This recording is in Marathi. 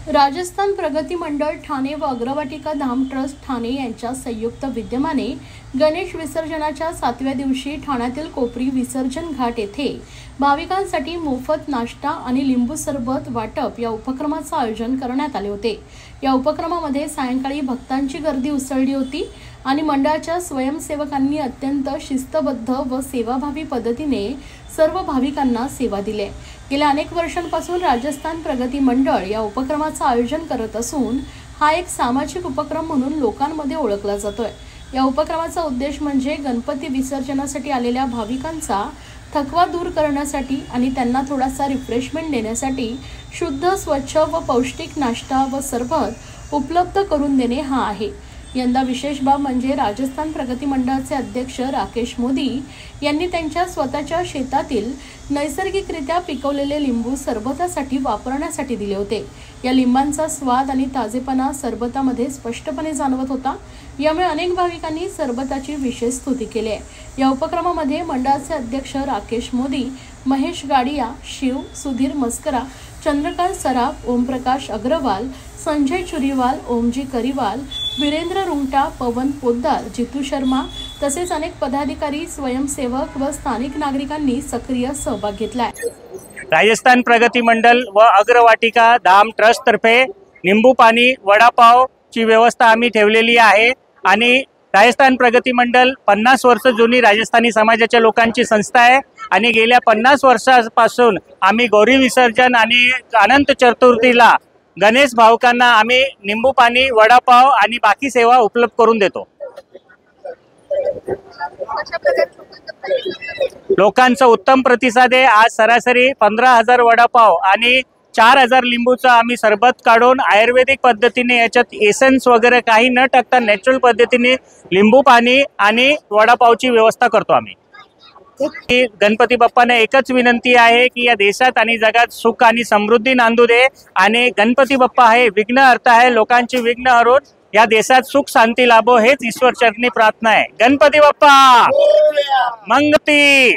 राजस्थान प्रगती मंडळ ठाणे व अग्रवाटिका धाम ट्रस्ट ठाणे यांच्या संयुक्त विद्यमाने गणेश विसर्जनाच्या 7व्या दिवशी ठाण्यातील कोपरी विसर्जन घाट येथे भाविकांसाठी मोफत नाश्ता आणि लिंबू सरबत वाटप या उपक्रमाचे आयोजन करण्यात आले होते। या उपक्रमामध्ये सायंकाळी भक्तांची गर्दी उसळली होती आणि मंडळाच्या स्वयंसेवकांनी अत्यंत शिस्तबद्ध व सेवाभावी पद्धतीने सर्व भाविकांना सेवा दिली। गेल्या अनेक वर्षांपासून राजस्थान प्रगती मंडळ या उपक्रमाचे आयोजन करत असून हा एक सामाजिक उपक्रम म्हणून लोकांमध्ये ओळखला जातोय। या उपक्रमाचा उद्देश म्हणजे गणपती विसर्जनासाठी आलेल्या भाविकांचा थकवा दूर करण्यासाठी आणि त्यांना थोडासा रिफ्रेशमेंट देण्यासाठी शुद्ध, स्वच्छ व पौष्टिक नाश्ता व सरबत उपलब्ध करून देणे हा आहे। यंदा विशेष बाब म्हणजे राजस्थान प्रगती मंडळाचे अध्यक्ष राकेश मोदी यांनी त्यांच्या स्वतःच्या शेतातील नैसर्गिकरित्या पिकवलेले लिंबू सरबतासाठी वापरण्यासाठी दिले होते। या लिंबांचा स्वाद आणि ताजेपणा सरबतामध्ये स्पष्टपणे जाणवत होता। यामुळे अनेक भाविकांनी सरबताची विशेष स्तुती केली आहे। या उपक्रमामध्ये मंडळाचे अध्यक्ष राकेश मोदी, महेश गाडिया, शिव, सुधीर मस्करा, चंद्रकांत सराफ, ओमप्रकाश अग्रवाल, संजय चुरीवाल, ओमजी करीवाल, वीरेंद्र रुंगटा, पवन पोद्दार, जितू शर्मा तसेच अनेक पदाधिकारी, स्वयंसेवक व स्थानिक नागरिकांनी सक्रिय सहभाग घेतलाय। राजस्थान प्रगती मंडळ व अग्रवाटिका धाम ट्रस्ट तर्फे निंबू पाणी वडापाव ची व्यवस्था आम्ही ठेवलेली आहे आणि राजस्थान प्रगती मंडळ 50 वर्ष जुनी राजस्थानी समाजाच्या लोकांची संस्था आहे आणि गेल्या 50 वर्षांपासून आम्ही गौरी विसर्जन आणि अनंत चतुर्थीला गणेश भाविकांना आम्ही निंबू पाणी वडापाव आणि बाकी सेवा उपलब्ध करून देतो। लोकांचा उत्तम प्रतिसाद आहे। आज सरासरी 15,000 वडापाव आणि 4,000 लिंबूचा आम्ही सरबत काढून आयुर्वेदिक पद्धतीने याच्यात एसेन्स वगैरे काही न टाकता नॅचरल पद्धतीने लिंबू पाणी आणि वडापावची व्यवस्था करतो आम्ही। गणपती बाप्पाने एकच विनंती आहे की या देशात आणि जगात सुख आणि समृद्धी नांदू दे आणि गणपती बाप्पा हे विघ्नहर्ता आहे। लोकांची विघ्न हरून या देशात सुख शांती लाभो हेच ईश्वर चरणी प्रार्थना आहे। गणपती बाप्पा मंगती।